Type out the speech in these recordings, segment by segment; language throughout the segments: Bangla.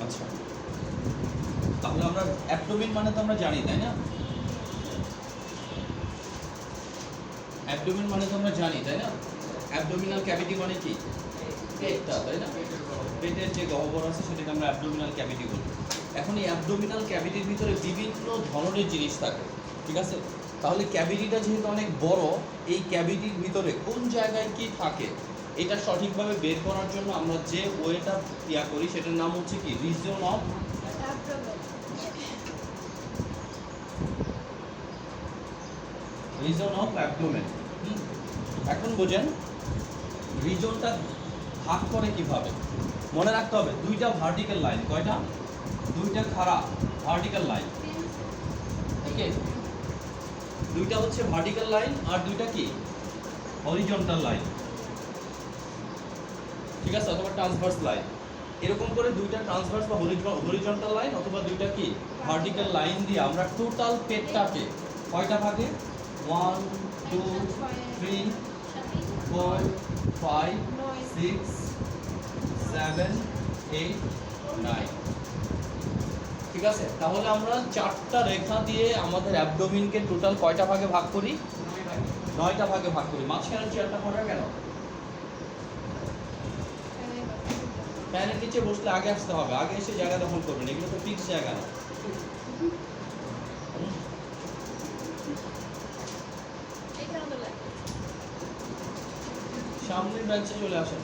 আচ্ছা, তাহলে আমরা অ্যাবডোমেন মানে তো আমরা জানি, তাই না? অ্যাবডোমেন মানে তো আমরা জানি, তাই না? অ্যাবডোমিনাল ক্যাভিটি মানে কি? পেটটা, তাই না? পেটের যে গহ্বর আছে সেটাকে আমরা অ্যাবডোমিনাল ক্যাভিটি বলি। এখন এই অ্যাবডোমিনাল ক্যাভিটির ভিতরে বিভিন্ন ধরনের জিনিস থাকে, ঠিক আছে? তাহলে ক্যাভিটিটা যেহেতু অনেক বড়, এই ক্যাভিটির ভিতরে কোন জায়গায় কি থাকে এটা সঠিকভাবে বের করার জন্য আমরা যে ওয়েটা করি সেটার নাম হচ্ছে কি? Reason of abdomen. এখন বোঝেন রিজনটা ভাগ করে কিভাবে। মনে রাখতে হবে দুইটা ভার্টিক্যাল লাইন, কয়টা? দুইটা খাড়া ভার্টিক্যাল লাইন, ওকে? দুইটা হচ্ছে ভার্টিক্যাল লাইন আর দুইটা কি? হরিজন্টাল লাইন, ঠিক আছে? অথবা ট্রান্সভার্স লাইন। এরকম করে দুইটা ট্রান্সভার্স বা হরিজন্টাল লাইন অথবা দুইটা কি ভার্টিক্যাল লাইন দিয়ে আমরা টোটাল পেটটাকে কয়টা ভাগে? 1 2 3 4 5 6 7 8 9, ঠিক আছে? তাহলে আমরা চারটা রেখা দিয়ে আমাদের অ্যাবডোমিনকে টোটাল কয়টা ভাগে ভাগ করি? 9টা ভাগে ভাগ করি। মাঝখানে চেয়ারটা পড়ে কেন? ফ্যানের নিচে বসলে আগে আসতে হবে, আগে এসে জায়গা দখল করবেন, এগুলো তো ফিক্স জায়গা না। সামনের বেঞ্চে চলে আসেন।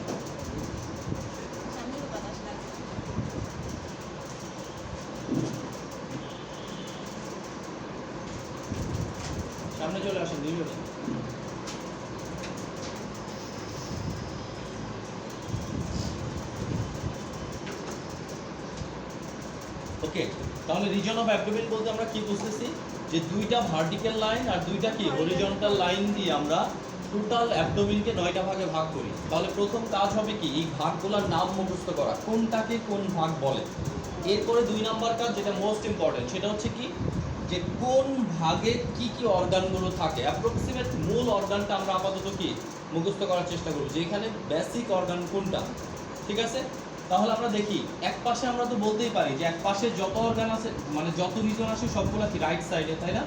সামনে চলে আসেন দুইজনে। ওকে, তাহলে রিজন অফ অ্যাবডোমেন বলতে আমরা কি বুঝতেছি? যে দুইটা ভার্টিক্যাল লাইন আর দুইটা কি হরিজন্টাল লাইন দিয়ে আমরা টোটাল অ্যাবডোমেনকে 9টা ভাগে ভাগ করি। তাহলে প্রথম কাজ হবে কি? এই ভাগগুলোর নাম মুখস্থ করা, কোনটাকে কোন ভাগ বলে। এরপরে 2 নাম্বার কাজ, যেটা মোস্ট ইম্পর্টেন্ট, সেটা হচ্ছে কি? যে কোন ভাগে কি কি অর্গানগুলো থাকে। অ্যাপ্রক্সিমেট মূল অর্গানটা আমরা আপাতত কি মুখস্থ করার চেষ্টা করব, যে এখানে বেসিক অর্গান কোনটা, ঠিক আছে? তাহলে আমরা দেখি এক পাশে আমরা তো বলতেই পারি যে এক পাশে যত অর্গান আছে মানে যত রিজন আছে সবগুলো কি রাইট সাইডে, তাই না?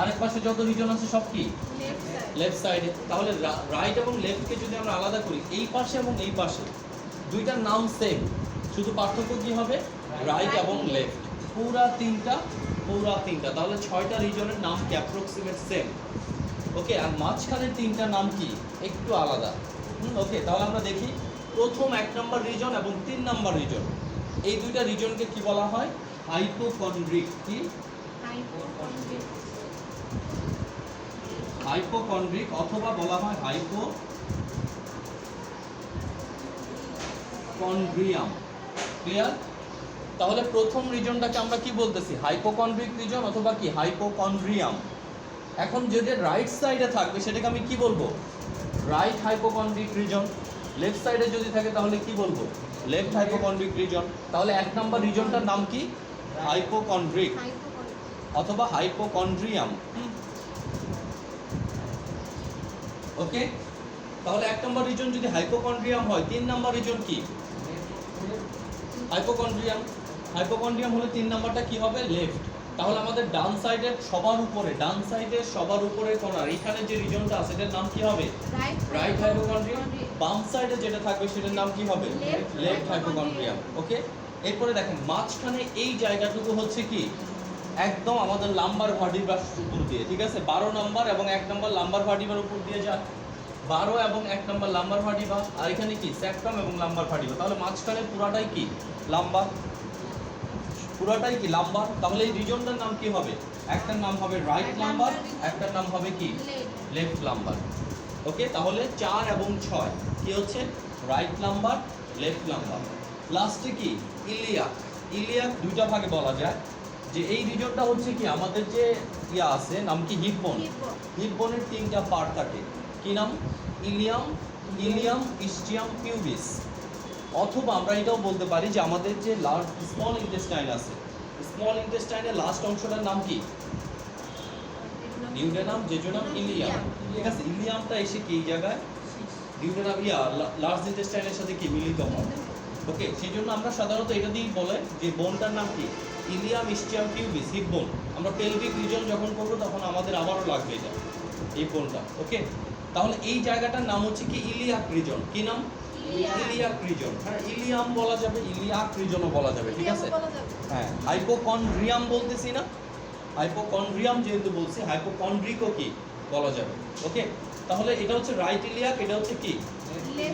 আরেক পাশে যত রিজন আছে সব কি লেফট সাইডে। তাহলে রাইট এবং লেফটকে যদি আমরা আলাদা করি, এই পাশে এবং এই পাশে দুইটার নাম সেম, শুধু পার্থক্য কি হবে? রাইট এবং লেফট। পুরা তিনটা, তাহলে 6টা রিজনের নাম কি অ্যাপ্রক্সিমেট সেম, ওকে? আর মাঝখানের 3টা নাম কি একটু আলাদা, ওকে? তাহলে আমরা দেখি প্রথম 1 নম্বর রিজন এবং 3 নম্বর রিজন, এই দুইটা রিজনকে কি বলা হয়? হাইপোকন্ড্রিক। কি? হাইপোকন্ড্রিক অথবা বলা হয় হাইপোকন্ড্রিয়াম। ক্লিয়ার? তাহলে প্রথম রিজনটাকে আমরা কি বলতেছি? হাইপোকন্ড্রিক রিজন অথবা কি হাইপোকন্ড্রিয়াম। এখন যদি রাইট সাইডে থাকবে সেটাকে আমি কি বলবো? Right হাইপোকন্ড্রিক reason. লেফট সাইডে যদি থাকে তাহলে কি বলবো? Left hypochondriac region. তাহলে 1 নম্বর রিজনটার নাম কি? হাইপোকন্ড্রিক অথবা হাইপোকন্ড্রিয়াম, ওকে? তাহলে 1 নম্বর রিজন যদি হাইপোকন্ড্রিয়াম হয়, 3 নম্বর রিজন কি? হাইপোকন্ড্রিয়াম। হাইপোকন্ড্রিয়াম হলে 3 নম্বরটা কি হবে? লেফট। তাহলে আমাদের ডান সাইডের সবার উপরে কোণার এখানে যে রিজনটা আছে সেটার নাম কি হবে? Right hypochondrium. বাম সাইডে যেটা থাকবে সেটার নাম কি হবে? লেফট হাইপোকন্ড্রিয়াম, ওকে? এরপরে দেখেন মাঝখানে এই জায়গাটুকু হচ্ছে কি একদম আমাদের লাম্বার ভার্টিব্রার উপর দিয়ে, ঠিক আছে? 12 নম্বর এবং 1 নম্বর লাম্বার ভার্টিব্রার উপর দিয়ে যায়, 12 এবং 1 নম্বর লাম্বার ভার্টিব্রা, আর এখানে কি স্যাক্রাম এবং লাম্বার ভার্টিব্রা। তাহলে মাঝখানে পুরাটাই কি লাম্বার, পুরাটাই কি লাম্বার। তাহলে এই রিজনটার নাম কি হবে? একটার নাম হবে রাইট লাম্বার, একটার নাম হবে কি লেফট লাম্বার, ওকে? তাহলে 4 এবং 6 কি হচ্ছে? Right lumbar, left lumber. লাস্টে কি ইলিয়াক দুইটা ভাগে বলা যায়, যে এই রিজনটা হচ্ছে কি আমাদের যে আছে নাম কি হিপ বোন। হিপ বোনের 3টা পার্ট থাকে, কি নাম? Ilium, ischium, pubis. অথবা আমরা এটাও বলতে পারি যে আমাদের যে স্মল ইন্টেস্টাইন আছে, স্মল ইন্টেস্টাইনের লাস্ট অংশটার নাম কি? ডিউডেনাম, জেজুনাম, ইলিয়াম, ঠিক আছে? ইলিয়ামটা এসে কি এই জায়গায় ডিউডেনাম লার্জ ইন্টেস্টাইনের সাথে কি মিলিত হয়, ওকে, সেই জন্য আমরা সাধারণত এটা দিয়েই বলে যে বোনটার নাম কি, ইলিয়াম ইস্টিয়াম পিউবিস, হিপ বোন। আমরা পেলভিক রিজন যখন করবো তখন আমাদের আবারও লাগবে এটা, এই বোনটা। ওকে, তাহলে এই জায়গাটার নাম হচ্ছে কি ইলিয়াক রিজন। কি নাম? Iliac reason. হ্যাঁ, ইলিয়াম বলা যাবে, ইলিয়াক রিজনও বলা যাবে, ঠিক আছে। হ্যাঁ, হাইপোকন্ড্রিয়াম বলতেছি না, হাইপোকন্ড্রিয়াম যেহেতু বলছি, হাইপোকন্ড্রিকও কি বলা যাবে। ওকে, তাহলে এটা হচ্ছে রাইট ইলিয়াক, এটা হচ্ছে কি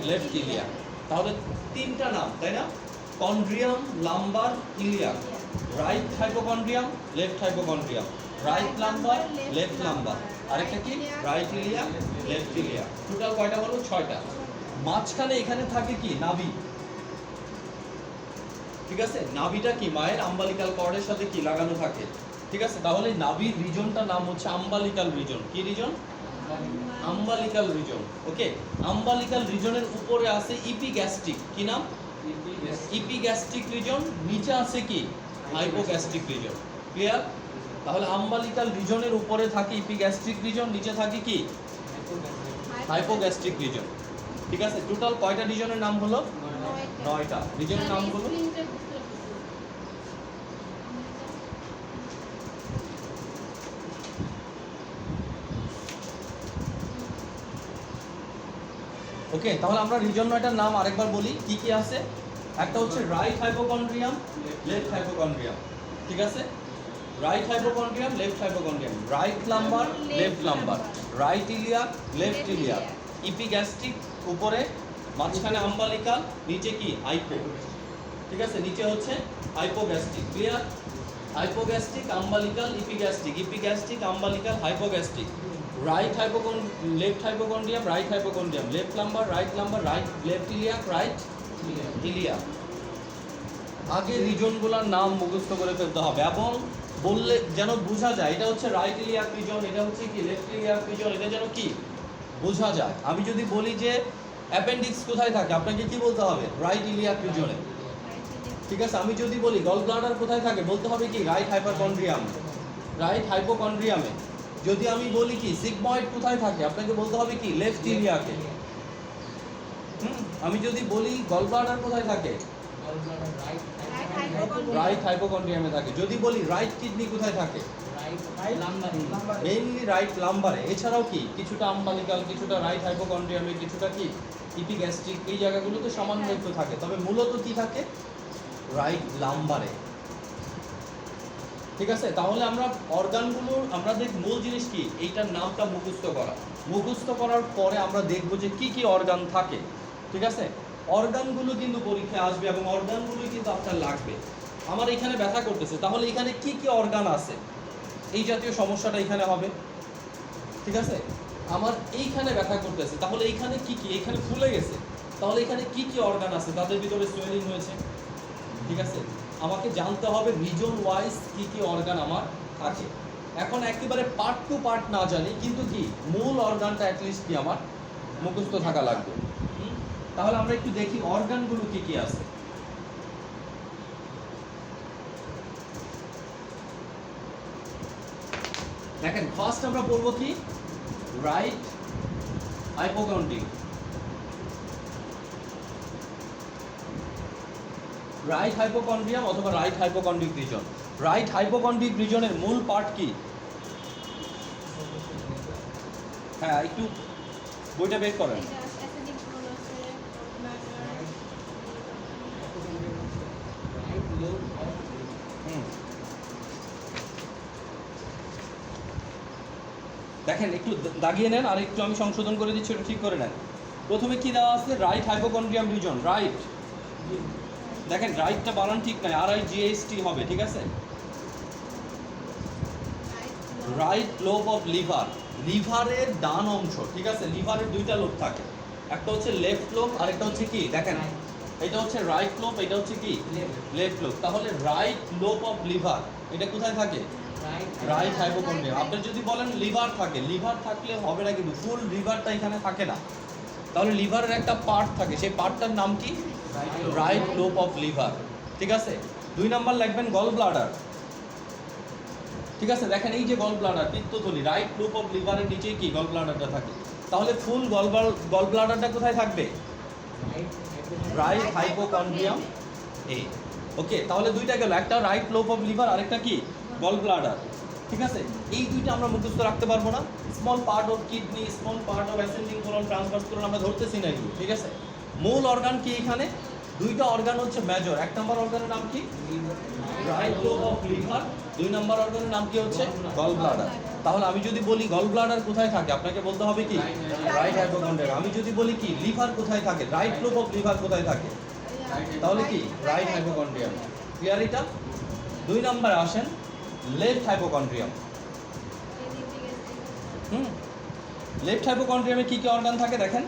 লেফট ইলিয়াক। তাহলে তিনটা নাম, তাই না? Chondrium, lumbar, iliac. Right hypochondrium, left hypochondrium, right lumbar, left lumbar, আরেকটা কি right iliac, left iliac. Total কয়টা হলো? 6টা। মাঝখানে এখানে থাকে কি নাভি, ঠিক আছে। নাভিটা কি মায়ের আম্বালিকাল কর্ডের সাথে কি লাগানো থাকে, ঠিক আছে। তাহলে নাভির রিজনটার নাম হচ্ছে আম্বালিকাল রিজন। কি রিজন? আম্বালিকাল রিজন। ওকে, আম্বালিকাল রিজনের উপরে আছে ইপিগ্যাস্ট্রিক। কি নাম? Epigastric reason. নিচে আছে কি হাইপোগ্যাস্ট্রিক রিজন। ক্লিয়ার? তাহলে আম্বালিকাল রিজনের উপরে থাকে ইপিগ্যাস্ট্রিক রিজন, নিচে থাকে কি হাইপোগ্যাস্ট্রিক রিজন, ঠিক আছে। টোটাল কয়টা রিজনের নাম হলো? 9টা রিজনের নাম হলো। ওকে, তাহলে আমরা রিজন 9টার নাম আরেকবার বলি কি কি আছে। একটা হচ্ছে রাইট হাইপোকন্ড্রিয়াম, লেফট হাইপোকন্ড্রিয়াম, ঠিক আছে। Right hypochondrium, left hypochondrium, right lumbar, left lumbar, right iliac, left iliac, epigastric উপরে, মাঝখানে আম্বালিকাল, নিচে কি হাইপো, ঠিক আছে। নিচে হচ্ছে hypogastric. Clear? Hypogastric, umbilical, epigastric, epigastric, umbilical, hypogastric. Right left hypochondrium, right hypochondrium, left lumbar, right lumbar, right left iliac, right iliac. আগে রিজনগুলোর নাম মুখস্থ করে ফেলতে হবে এবং বললে যেন বোঝা যায় এটা হচ্ছে রাইট ইলিয়াক রিজন, এটা হচ্ছে কি লেফট ইলিয়াক রিজন, এটা যেন কি বোঝা যায়। আমি যদি বলি যে অ্যাপেন্ডিক্স কোথায় থাকে, আপনাকে কি বলতে হবে? রাইট ইলিয়াক রিজনে, ঠিক আছে। আমি যদি বলি গল ব্লাডার কোথায় থাকে, বলতে হবে কি রাইট হাইপোকন্ড্রিয়াম, রাইট হাইপোকন্ড্রিয়ামে। যদি আমি বলি কি সিগময়েড কোথায় থাকে, আপনাকে বলতে হবে কি লেফট ইলিয়াকে। আমি যদি বলি গল ব্লাডার কোথায় থাকে, রাইট হাইপোকন্ড্রিয়ামে থাকে। যদি বলি রাইট কিডনি কোথায় থাকে, মেইনলি রাইট লাম্বারে। এছাড়াও কি কিছুটা আম্বালিকাল, কিছুটা রাইট হাইপোকন্ড্রিয়ামে, কিছুটা কি ইপিগ্যাস্ট্রিক, এই জায়গাগুলোতে সামান্য একটু থাকে, তবে মূলত কি থাকে রাইট লাম্বারে, ঠিক আছে। তাহলে আমরা অর্গানগুলোর আমাদের মূল জিনিস কি, এইটার নামটা মুখস্থ করা। মুখস্থ করার পরে আমরা দেখব যে কি কি অর্গান থাকে, ঠিক আছে। অর্গানগুলো কিন্তু পরীক্ষায় আসবে এবং অর্গানগুলোই কিন্তু আপনার লাগবে। আমার এখানে ব্যথা করতেছে, তাহলে এখানে কি কি অর্গান আছে, এই জাতীয় সমস্যাটা এখানে হবে, ঠিক আছে। আমার এইখানে ব্যথা করতেছে, তাহলে এইখানে কি কি, এইখানে ফুলে গেছে, তাহলে এখানে কি কি অর্গান আছে, তাদের ভিতরে সোয়েলিং হয়েছে, ঠিক আছে। আমাকে জানতে হবে রিজন ওয়াইজ কি কি অর্গান আমার থাকে। এখন একেবারে পার্ট টু পার্ট না জানি, কিন্তু কি মূল অর্গানটা অ্যাটলিস্ট কি আমার মুখস্থ থাকা লাগবে। তাহলে আমরা একটু দেখি অর্গানগুলো কি কি আছে। দেখেন, ফার্স্ট আমরা পড়বো কি রাইট হাইপোকন্ড্রিক। রাইট হাইপোকন্ড্রিয়াম অথবা রাইট হাইপোকন্ড্রিক রিজন। রাইট হাইপোকন্ড্রিক রিজনের মূল পার্ট কি? হ্যাঁ, একটু বইটা বের করেন। দেখেন, একটু দাগিয়ে নেন, আর একটু আমি সংশোধন করে দিচ্ছি, ওটা ঠিক করে নেন। প্রথমে কি দেওয়া আছে? Right hypochondrium reason. রাইট, দেখেন রাইটটা বানান ঠিক নাই, RIGHT হবে, ঠিক আছে। রাইট লোব অফ লিভার, লিভারের ডান অংশ, ঠিক আছে। লিভারের দুইটা লোব থাকে, একটা হচ্ছে লেফট লোব আর একটা হচ্ছে কি, দেখেন এটা হচ্ছে রাইট লোব, এটা হচ্ছে কি লেফট লোব। তাহলে রাইট লোব অফ লিভার এটা কোথায় থাকে? Right hypochondrium. আপনি যদি বলেন লিভার থাকে, লিভার থাকলে হবে না, কিন্তু ফুল লিভারটা এখানে থাকে না। তাহলে লিভারের একটা পার্ট থাকে, সেই পার্টটার নাম কি? রাইট লোব অফ লিভার, ঠিক আছে। 2 নাম্বার লিখবেন গল ব্লাডার, ঠিক আছে। দেখেন এই যে গল ব্লাডার, পিত্তথলি, রাইট লোব অফ লিভারের নিচেই কি গল ব্লাডারটা থাকে। তাহলে ফুল গল ব্লাডারটা কোথায় থাকবে? রাইট হাইপোকন্ড্রিয়াম এ। ওকে, তাহলে দুইটা গেল, একটা রাইট লোব অফ লিভার, আরেকটা কি গল ব্লাডার। ঠিক আছে, এই দুইটা আমরা মুখস্থ রাখতে পারবো না। Small part of kidney, small part of ascending colon, transverse colon আমরা ধরতেছি না এগুলো। ঠিক আছে, মূল অর্গান কি এখানে? দুইটা অর্গান হচ্ছে মেজর। এক নম্বর অর্গানের নাম কি? Right lobe of liver. দুই নম্বর অর্গানের নাম কি হচ্ছে? Gall bladder. তাহলে আমি যদি বলি গল ব্লাডার কোথায় থাকে, আপনাকে বলতে হবে কি রাইট হাইপোকন্ড্রিয়াম। আমি যদি বলি কি লিভার কোথায় থাকে, রাইট লোব অফ লিভার কোথায় থাকে, তাহলে কি রাইট হাইপোকন্ড্রিয়াম। ক্লিয়ার এটা? দুই নম্বরে আসেন লেফট হাইপোকন্ড্রিয়াম। লেফট হাইপোকন্ড্রিয়ামে কি কি অর্গান থাকে দেখেন।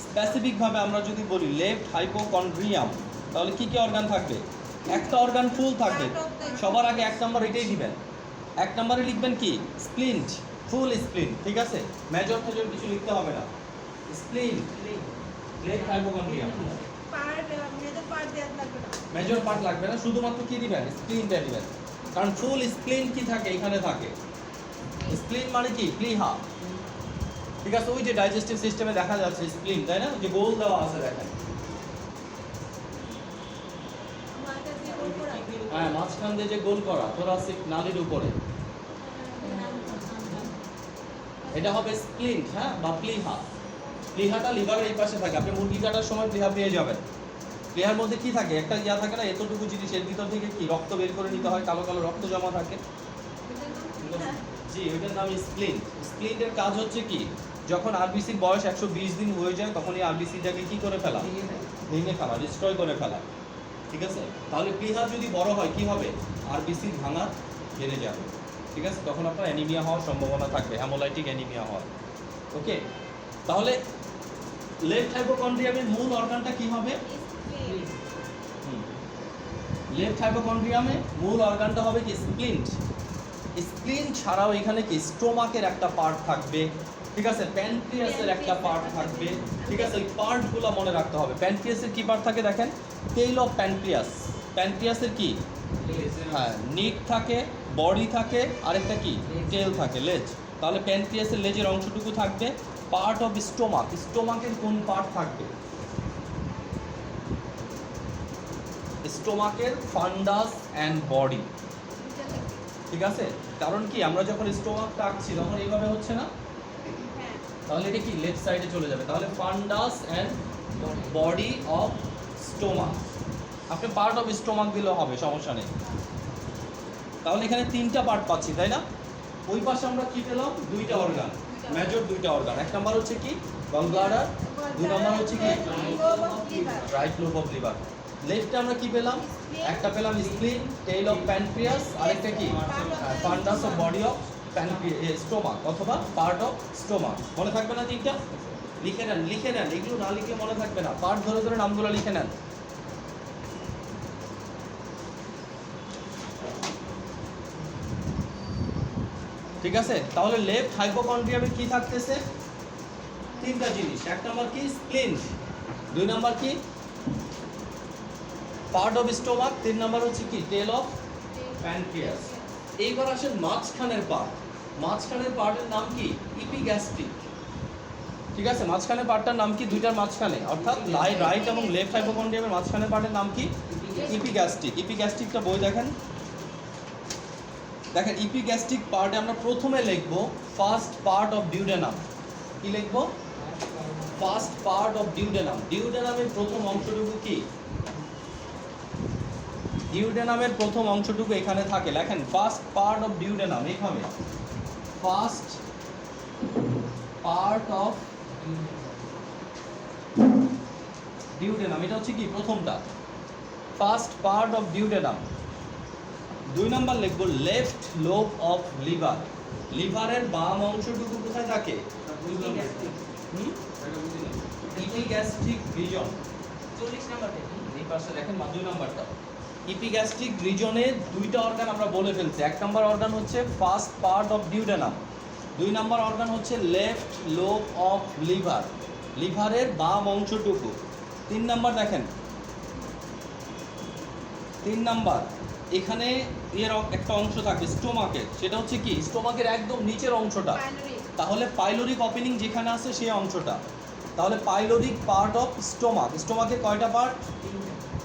স্পেসিফিকভাবে আমরা যদি বলি লেফট হাইপোকন্ড্রিয়াম, তাহলে কি কি অর্গান থাকবে? একটা অর্গান ফুল থাকবে। সবার আগে এক নম্বর এটাই দিবেন। এক নম্বরে লিখবেন কি স্প্লিন্ট, ফুল স্প্লিন্ট। ঠিক আছে, মেজর টেজর কিছু লিখতে হবে না। Splint left hypochondrium. Major part লাগবে না, শুধুমাত্র কি দিবেন স্প্লিনটা দিবেন। কারণ ফুল স্প্লিন কি থাকে এখানে থাকে। স্প্লিন মানে কি প্লিহা। ঠিক আছে, ওই যে ডাইজেস্টিভ সিস্টেমে দেখা যাচ্ছে স্প্লিন, তাই না? যে গোল দেওয়া আছে দেখেন, হ্যাঁ মাঝখান দিয়ে যে গোল করা থোরাসিক নালীর উপরে, এটা হবে স্প্লিন্ট, হ্যাঁ, বা প্লিহা। প্লিহাটা লিভারের এই পাশে থাকে। আপনি মুরগি কাটার সময় প্লিহা পেয়ে যাবেন। প্লিহার মধ্যে কি থাকে? একটা ইয়া থাকে না, এতটুকু জিনিস, এর ভিতর থেকে কি রক্ত বের করে নিতে হয়, কালো কালো রক্ত জমা থাকে। জি, ওইটার নাম স্প্লিন্ট। স্প্লিন্টের কাজ হচ্ছে কি, যখন আরবিসির বয়স 120 দিন হয়ে যায় তখন এই আরবিসিটাকে কি করে ফেলা, ভেঙে ফেলা, ডিস্ট্রয় করে ফেলা। ঠিক আছে, তাহলে প্লিহা যদি বড় হয় কি হবে? আরবিসি ভাঙা বেড়ে যাবে। ঠিক আছে, তখন আপনার অ্যানিমিয়া হওয়ার সম্ভাবনা থাকবে, হ্যামোলাইটিক অ্যানিমিয়া হওয়ার। ওকে, তাহলে লেফট হাইপোকন্ড্রিয়ামের মূল অর্গানটা কি হবে? লেফট হাইপোকন্ড্রিয়ামে মূল অর্গানটা হবে কি স্প্লিন্ট। স্প্লিন ছাড়াও এখানে কি স্টোমাকের একটা পার্ট থাকবে। ঠিক আছে, প্যানক্রিয়াসের একটা পার্ট থাকবে। ঠিক আছে, ওই পার্টগুলো মনে রাখতে হবে। প্যানক্রিয়াসের কি পার্ট থাকে দেখেন, টেইল অফ প্যানক্রিয়াস। প্যানক্রিয়াসের কি, হ্যাঁ, নিক থাকে, বডি থাকে, আরেকটা কি টেল থাকে, লেজ। তাহলে প্যানক্রিয়াসের লেজের অংশটুকু থাকবে। পার্ট অফ স্টোমাক, স্টোমাকের কোন পার্ট থাকবে? স্টোমাকের ফান্ডাস অ্যান্ড বডি। ঠিক আছে, কারণ কি আমরা যখন স্টোমাকটা আঁকছি তখন এইভাবে হচ্ছে না, তাহলে এটা কি লেফট সাইডে চলে যাবে। তাহলে ফান্ডাস অ্যান্ড বডি অফ স্টোমাক। আপনি পার্ট অফ স্টোমাক দিলেও হবে, সমস্যা নেই। তাহলে এখানে তিনটা পার্ট পাচ্ছি, তাই না? ওই পাশে আমরা কি পেলাম? দুইটা অর্গান, মেজর দুইটা অর্গান। এক নাম্বার হচ্ছে কি গল ব্লাডার, দুই নাম্বার হচ্ছে কি রাইট লোব অফ লিভার। লেফটে আমরা কি পেলাম? একটা পেলাম স্প্লিন, টেইল অফ প্যানক্রিয়াস, আরেকটা কি ফান্ডাস অফ বডি অফ স্টোমাক অথবা পার্ট অফ স্টোমাক। মনে থাকবে না তিনটা? লিখে নেন, লিখে নেন, এগুলো না লিখলে মনে থাকবে না। পার্ট ধরে ধরে নামগুলো লিখে নেন। ঠিক আছে, তাহলে লেফট হাইপোকন্ড্রিয়ামে কি থাকতেছে? তিনটা জিনিস। এক নাম্বার কি স্প্লিন, দুই নাম্বার কি পার্ট অফ স্টোমাক, তিন নাম্বার হচ্ছে কি টেল অফ প্যানক্রিয়াস। এইবার আসেন মাঝখানের পার্ট। মাঝখানের পার্টের নাম কি ইপিগ্যাস্ট্রিক। ঠিক আছে, মাঝখানের পার্টটার নাম কি? দুইটার মাঝখানে, অর্থাৎ রাইট এবং লেফট হাইপোকন্ড্রিয়ামের মাঝখানের পার্টের নাম কি ইপিগ্যাস্ট্রিক। ইপিগ্যাস্ট্রিকটা বই দেখেন, দেখেন ইপিগ্যাস্ট্রিক পার্টে আমরা প্রথমে লিখব ফার্স্ট পার্ট অফ ডিউডেনাম। কি লিখব? First part of duodenum. ডিউডেনামের প্রথম অংশটুকু কি? ডিউডেনামের প্রথম অংশটুকু এখানে থাকে। লেখেন ফার্স্ট পার্ট অফ ডিউডেনাম, এইভাবে ফার্স্ট পার্ট অফ ডিউডেনাম। এটা হচ্ছে কি প্রথমটা, ফার্স্ট পার্ট অফ ডিউডেনাম। দুই নাম্বার লিখবো লেফট লোব অফ লিভার। লিভারের বাম অংশটুকু কোথায় থাকে? Epigastric reason. 40 নাম্বার এই পাশে দেখেন, দুই নাম্বারটা ইপিগ্যাস্ট্রিক রিজনে দুইটা অর্গান আমরা বলে ফেলছি। এক নাম্বার অর্গান হচ্ছে ফার্স্ট পার্ট অফ ডিউডেনাম, দুই নাম্বার অর্গান হচ্ছে লেফট লোব অফ লিভার, লিভারের বাম অংশটুকু। তিন নাম্বার দেখেন, তিন নাম্বার এখানে এর একটা অংশ থাকবে স্টোমাকের, সেটা হচ্ছে কি স্টোমাকের একদম নিচের অংশটা। তাহলে পাইলোরিক ওপেনিং যেখানে আছে সেই অংশটা। তাহলে পাইলোরিক পার্ট অফ স্টোমাক, স্টোমাকের কয়টা পার্ট?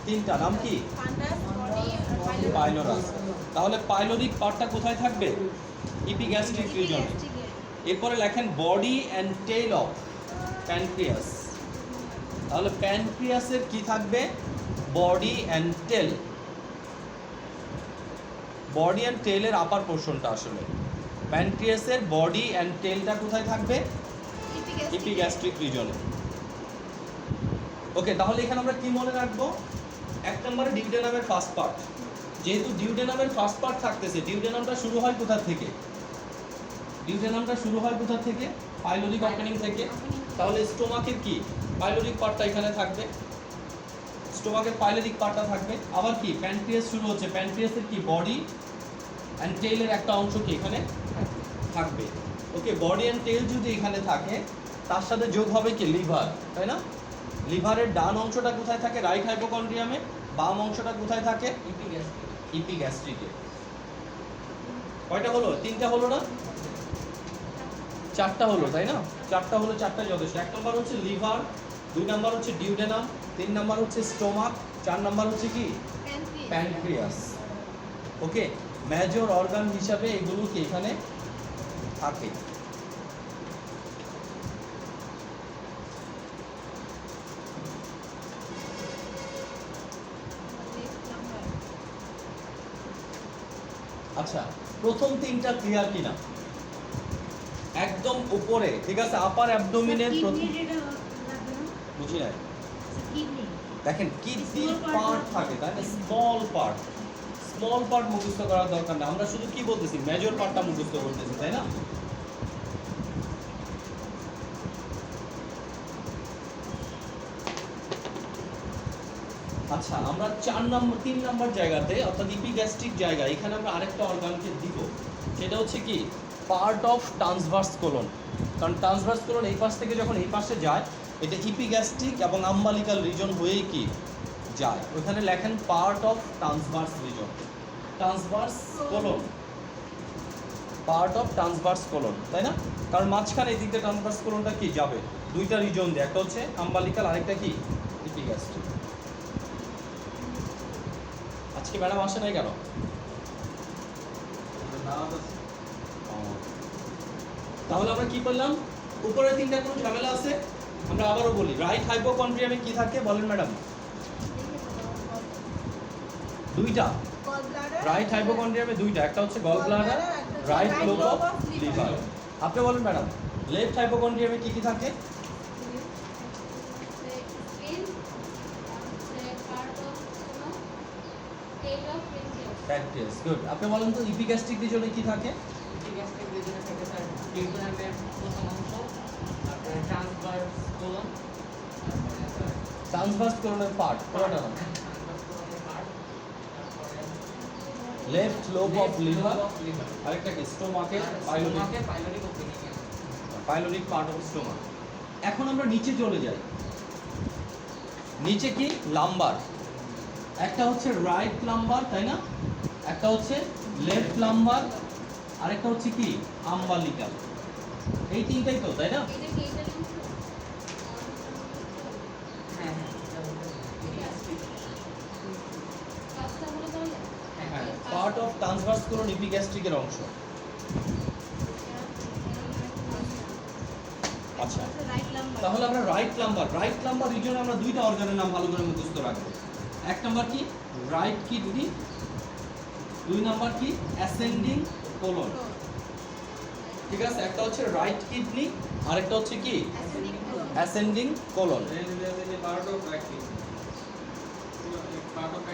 তিনটা। নাম কি? পাইলোরাস। তাহলে পাইলোরিক পার্টটা কোথায় থাকবে? ইপিগ্যাস্ট্রিক রিজনে। এরপরে লেখেন body and tail of pancreas. তাহলে প্যানক্রিয়াসের কি থাকবে? Body and tail. Body and টেলের আপার পোর্শনটা আসলে প্যানক্রিয়াসের বডি অ্যান্ড টেলটা কোথায় থাকবে? ইপিগ্যাস্ট্রিক রিজনে। ওকে, তাহলে এখানে আমরা কি মনে রাখবো? এক নম্বরে ডিউডেনামের ফার্স্ট পার্ট। যেহেতু ডিউডেনামের ফার্স্ট পার্ট থাকতেছে, ডিউডেনামটা শুরু হয় কোথা থেকে? ডিউডেনামটা শুরু হয় কোথা থেকে? পাইলোরিক ওপেনিং থেকে। তাহলে স্টোমাকের কি? পাইলোরিক পার্টটা এখানে থাকবে, স্টোমাকের পাইলোরিক পার্টটা থাকবে। আবার কি? প্যানক্রিয়াস শুরু হচ্ছে, প্যানক্রিয়াসের কি? বডি অ্যান্ড টেইলের একটা অংশ কি এখানে থাকবে। ওকে, বডি অ্যান্ড টেইল যদি এখানে থাকে, তার সাথে যোগ হবে কি? লিভার, তাই না? লিভারের ডান অংশটা কোথায় থাকে? রাইট হাইপোকন্ড্রিয়ামে। বাম অংশটা কোথায় থাকে? ইপিগ্যাস্ট্রিকে। কয়টা হলো? তিনটা হলো না? চারটা হলো, তাই না? চারটা হলো, চারটাই যথেষ্ট। এক নম্বর হচ্ছে লিভার, দুই নম্বর হচ্ছে ডিউডেনাম, তিন নম্বর হচ্ছে স্টোমাক, চার নম্বর হচ্ছে কি? প্যানক্রিয়াস। ওকে, মেজর অর্গান হিসাবে এগুলো কি এখানে থাকে। আচ্ছা, প্রথম তিনটা ক্লিয়ার কিনা? একদম উপরে, ঠিক আছে? আপার অ্যাবডোমিনের প্রথম, বুঝি নাই। দেখেন কিডনির পার্ট থাকে, তাই না? স্মল পার্ট, স্মল পার্ট মুখস্থ করার দরকার না, আমরা শুধু কি বলতেছি? মেজর পার্টটা মুখস্থ করতেছি, তাই না? আচ্ছা, আমরা তিন নম্বর জায়গাতে, অর্থাৎ ইপিগ্যাস্ট্রিক জায়গা, এখানে আমরা আরেকটা অর্গানকে দিব, সেটা হচ্ছে কি? Part of transverse colon. কারণ ট্রান্সভার্স কোলন এই পাশ থেকে যখন এই পাশে যায়, এটা ইপিগ্যাস্ট্রিক এবং আম্বালিকাল রিজন হয়েই কি যায়। ওখানে লেখেন part of transverse reason, transverse colon, part of transverse colon, তাই না? কারণ মাঝখানে এই দিকটা ট্রান্সভার্স কোলনটা কি যাবে? দুইটা রিজন দিয়ে, একটা হচ্ছে আম্বালিকাল, আরেকটা কি? ইপিগ্যাস্ট্রিক। আজকে ম্যাডাম আসে নাই কেন? তাহলে আমরা কি করলাম? উপরে তিনটা কোনো ঝামেলা আছে? আমরা আবারও বলি, রাইট হাইপোকন্ড্রিয়ামে কি থাকে বলেন ম্যাডাম? দুইটা। রাইট হাইপোকন্ড্রিয়ামে দুইটা, একটা হচ্ছে gall bladder, right lobe of liver. আপনি বলেন ম্যাডাম, লেফট হাইপোকন্ড্রিয়ামে কি কি থাকে? প্যানক্রিয়াস। গুড। আপনি বলেন তো ইপিগ্যাস্ট্রিক রিজনে কি থাকে? ইপিগ্যাস্ট্রিক রিজনে থাকে স্যার ডিউডেনামের প্রথম অংশ, তারপরে ট্রান্সভার্স কোলন, তারপরে স্যার ট্রান্সভার্স কোলনের পার্ট কোনটা? লেফট লোব অফ লিভার, আরেকটা কি? স্টোমাকের pyloric opening, pyloric part of stomach. এখন আমরা নিচে চলে যাই। নিচে কি? লাম্বার। একটা হচ্ছে রাইট লাম্বার, তাই না? একটা হচ্ছে লেফট লাম্বার, আরেকটা হচ্ছে কি? আম্বালিকাল। এই তিনটাই তো, তাই না? হ্যাঁ, পার্ট অফ ট্রান্সভার্স কোলন ইপিগ্যাস্ট্রিকের অংশ। আচ্ছা, তাহলে আমরা রাইট লাম্বার রিজনে আমরা দুইটা অর্গানের নাম ভালো করে মুখস্থ রাখবো। এক নাম্বার কি? রাইট কিডনি, দুই নাম্বার কি? Ascending colon. ঠিক আছে, একটা হচ্ছে রাইট কিডনি, আরেকটা হচ্ছে কি? Ascending colon.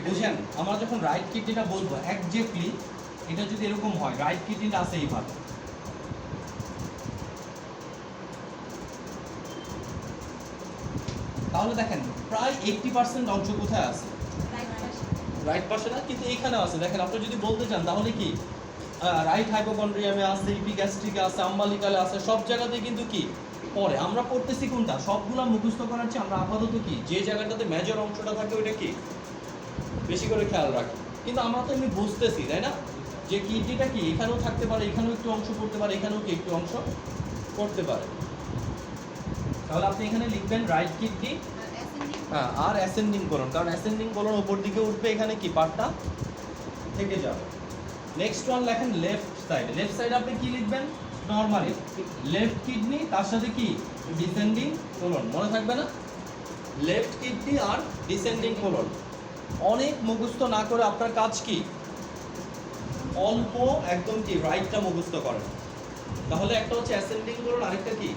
বুঝেন, আমরা যখন রাইট কিডনিটা বলবো একজ্যাক্টলি এটা যদি এরকম হয়, রাইট কিডনিটা আছে এইভাবে, তাহলে দেখেন প্রায় 80% অংশ কোথায় আছে? রাইট পাশে না, কিন্তু এইখানে আছে। দেখেন, আপনি যদি বলতে চান তাহলে কি রাইট হাইপোকন্ড্রিয়ামে আছে, ইপিগ্যাস্ট্রিকে আছে, আম্বালিকালে আছে, সব জায়গাতেই কিন্তু কি পরে আমরা পড়তেছি কোনটা? সবগুলা মুখস্থ করার চেয়ে আমরা আপাতত কি যে জায়গাটাতে মেজর অংশটা থাকে ওইটা কি বেশি করে খেয়াল রাখি। কিন্তু আমরা তো এমনি বুঝতেছি, তাই না, যে কিডনিটা কি এখানেও থাকতে পারে, এখানেও একটু অংশ পড়তে পারে, এখানেও কি একটু অংশ পড়তে পারে। তাহলে আপনি এখানে লিখবেন রাইট কিডনি হ্যাঁ আর অ্যাসেন্ডিং কোলন, কারণ অ্যাসেন্ডিং কোলন উপর দিকে উঠবে, এখানে কি পার্টটা থেকে যাবে। নেক্সট ওয়ান লেখেন লেফট সাইডে। লেফট সাইডে আপনি কি লিখবেন? নরমালি লেফট কিডনি তার সাথে কি ডিসেন্ডিং কোলন, মনে থাকবে না? লেফট কিডনি আর ডিসেন্ডিং কোলন। অনেক মুখস্থ না করে আপনার কাজ কি অল্প একদম কি রাইটটা মুখস্থ করেন। তাহলে একটা হচ্ছে অ্যাসেন্ডিং কোলন, আরেকটা কি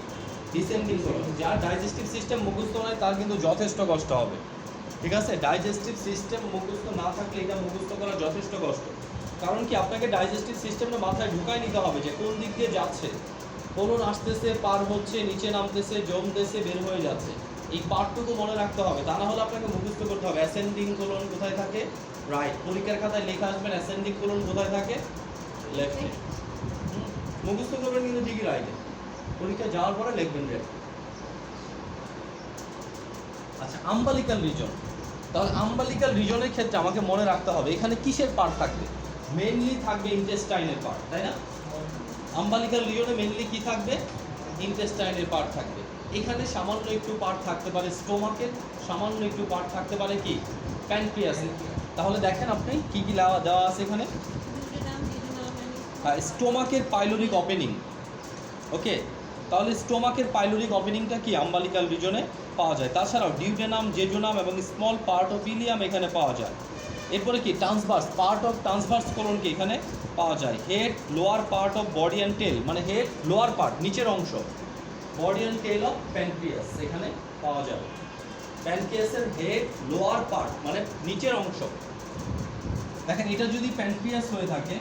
ডিসেন্ডিং কোলন। যার ডাইজেস্টিভ সিস্টেম মুখস্থ নয় তার কিন্তু যথেষ্ট কষ্ট হবে, ঠিক আছে? ডাইজেস্টিভ সিস্টেম মুখস্থ না থাকলে এটা মুখস্থ করা যথেষ্ট কষ্ট। কারণ কি আপনাকে ডাইজেস্টিভ সিস্টেমটা মাথায় ঢুকাই নিতে হবে যে কোন দিক দিয়ে যাচ্ছে, কোলন আসতেছে, পার হচ্ছে, নিচে নামতেছে, জমতেছে, বের হয়ে যাচ্ছে। এই পার্টটুকু মনে রাখতে হবে, তা না হলে আপনাকে মুখস্থ করতে হবে অ্যাসেন্ডিং কোলন কোথায় থাকে, রাইট। পরীক্ষার খাতায় লেখা আসবেন অ্যাসেন্ডিং কোলন কোথায় থাকে, লেফটে। মুখস্থ করবেন কিন্তু ঠিকই রাইটে, পরীক্ষা যাওয়ার পরে লিখবেন লেফট। আচ্ছা, আম্বালিকাল রিজন। তাহলে আম্বালিকাল রিজনের ক্ষেত্রে আমাকে মনে রাখতে হবে এখানে কিসের পার্ট থাকবে? মেইনলি থাকবে ইন্টেস্টাইনের পার্ট, তাই না? আম্বালিকাল রিজনে মেইনলি কি থাকবে? ইন্টেস্টাইনের পার্ট থাকবে। এখানে সামান্য একটু পার্ট থাকতে পারে স্টোমাকের, সামান্য একটু পার্ট থাকতে পারে কি প্যানক্রিয়াসের। তাহলে দেখেন আপনি কি কি দেওয়া আছে এখানে। স্টোমাকের পাইলোরিক ওপেনিং, ওকে। তাহলে স্টোমাকের পাইলোরিক ওপেনিংটা কি আম্বালিকাল রিজনে পাওয়া যায়। তাছাড়াও ডিউডেনাম, জেজুনাম এবং স্মল পার্ট অফ ইলিয়াম এখানে পাওয়া যায়। এরপরে কি transverse part of transverse colon কি এখানে পাওয়া যায়। Head, lower part of body and tail, মানে হেড লোয়ার পার্ট নিচের অংশ, body and tail of pancreas এখানে পাওয়া যাবে। প্যানক্রিয়াসের হেড লোয়ার পার্ট মানে নিচের অংশ। দেখেন এটা যদি প্যানক্রিয়াস হয়ে থাকে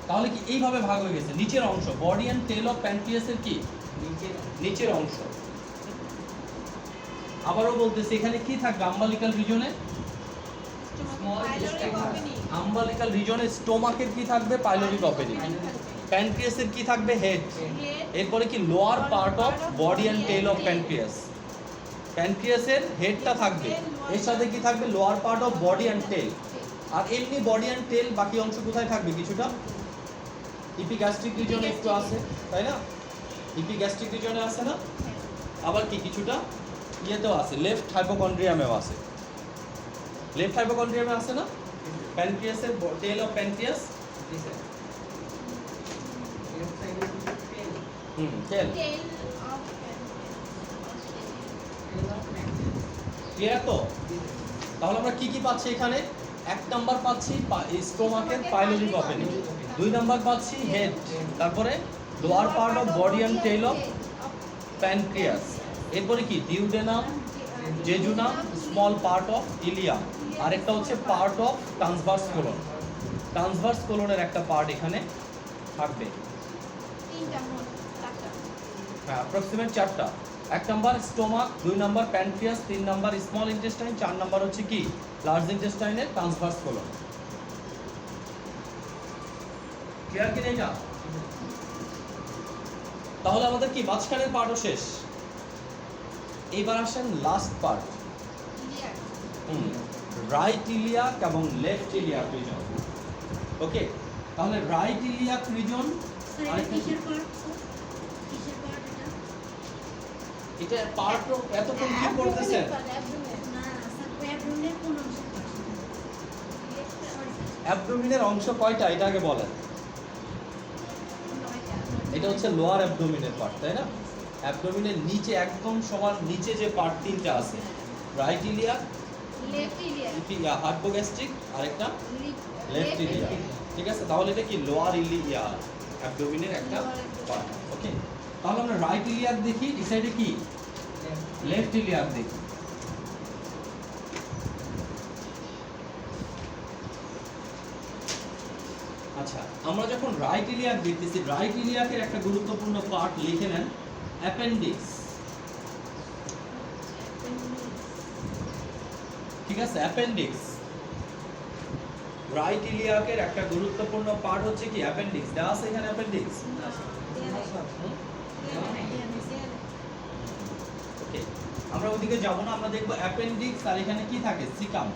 তাহলে কি এইভাবে ভাগ হয়ে গেছে, নিচের অংশ বডি অ্যান্ড টেল অফ প্যানক্রিয়াসের কি নিচের অংশ। আবারও বলতেছি এখানে কি থাকবে আম্বালিকাল রিজনে, আম্বালিকাল রিজনে স্টোমাকের কি থাকবে পাইলোরিক ওপেনিং, প্যানক্রিয়াসের কি থাকবে হেড, এরপরে কি lower part of body and tail of pancreas. প্যানক্রিয়াসের হেডটা থাকবে, এর সাথে কি থাকবে lower part of body and tail. আর এমনি বডি অ্যান্ড টেল বাকি অংশ কোথায় থাকবে, কিছুটা ইপিগ্যাস্ট্রিক রিজনে একটু আছে, তাই না? ইপিগ্যাস্ট্রিক রিজনে আছে না, আবার কি কিছুটা ইয়েতেও আছে, লেফট হাইপোকন্ড্রিয়ামেও আছে। লেফট হাইপোকন্ড্রিয়ামে আছে না প্যানক্রিয়াসের টেল অফ প্যানক্রিয়াস, টেল। ক্লিয়ার তো? তাহলে আমরা কি কি পাচ্ছি এখানে? এক নাম্বার পাচ্ছি স্টোমাকের পাইলোরিক ওপেনিং, দুই নাম্বার পাচ্ছি হেড, তারপরে lower part of body and tail of pancreas, এরপরে কি duodenum, jejunum, small part of ileum, আরেকটা হচ্ছে part of transverse colon. Transverse কোলনের একটা পার্ট এখানে থাকবে, হ্যাঁ অ্যাপ্রক্সিমেট চারটা। এক নাম্বার স্টোমাক, দুই নাম্বার প্যানক্রিয়াস, তিন নাম্বার স্মল ইন্টেস্টাইন, চার নাম্বার হচ্ছে কি লার্জ ইন্টেস্টাইনের ট্রান্সভার্স কোলন। ক্লিয়ার কি এটা? তাহলে আমাদের কি মাঝখানের পার্টও শেষ। এইবার আসেন লাস্ট পার্ট, রাইট ইলিয়াক এবং লেফট ইলিয়াক রিজন। ওকে, তাহলে রাইট ইলিয়াক রিজন এটা পার্ট এতক্ষণ কি করতেছেন? অ্যাবডোমিনের অংশ কয়টা এটা আগে বলেন। এটা হচ্ছে লোয়ার অ্যাবডোমিনের পার্ট, তাই না? অ্যাবডোমিনের নিচে একদম সমান নিচে যে পার্ট তিনটা আছে, রাইট ইলিয়াক, হাইপোগ্যাস্ট্রিক, আরেকটা লেফট ইলিয়াক, ঠিক আছে? তাহলে এটা কি লোয়ার ইলিয়াক অ্যাবডোমিনের একটা পার্ট। ওকে, তাহলে আমরা রাইট ইলিয়াক দেখি, এই সাইডে কি লেফট ইলিয়াক দেখি। আচ্ছা, আমরা যখন রাইট ইলিয়াক দেখতেছি, রাইট ইলিয়াকের একটা গুরুত্বপূর্ণ পার্ট লিখে নেন অ্যাপেন্ডিক্স, ঠিক আছে? অ্যাপেন্ডিক্স, রাইট ইলিয়াকের একটা গুরুত্বপূর্ণ পার্ট হচ্ছে কি অ্যাপেন্ডিক্স। দেওয়া আছে এখানে অ্যাপেন্ডিক্স। ওকে, আমরা ওদিকে যাব না, আমরা দেখব অ্যাপেন্ডিক্স আর এখানে কি থাকে সিকাম।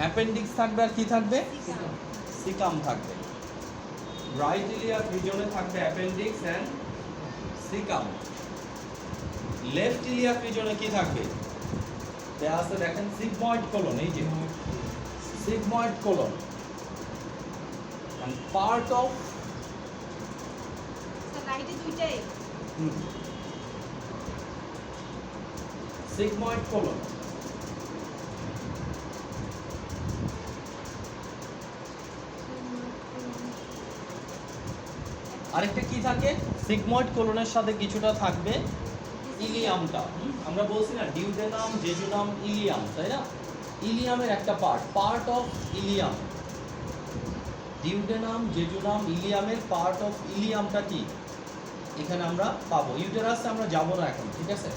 অ্যাপেন্ডিক্স থাকবে আর কি থাকবে সিকাম থাকবে। রাইট ইলিয়াক রিজনে থাকবে appendix and caecum. Left iliac রিজনে কি থাকবে? দেয়া আছে দেখেন সিগময়েড কোলন, এই যে sigmoid colon and part of sir লাইটে দুইটাই sigmoid colon। আরেকটা কি থাকে? সিগময়েড কোলনের সাথে কিছুটা থাকবে ইলিয়ামটা। আমরা বলছি না ডিউডেনাম, জেজুনাম, ইলিয়াম, তাই না? ইলিয়ামের একটা পার্ট অফ ইলিয়াম। ডিউডেনাম, জেজুনাম, ইলিয়ামের পার্ট অফ ইলিয়ামটা কি এখানে আমরা পাবো। ইউটেরাসে আমরা যাব না এখন, ঠিক আছে?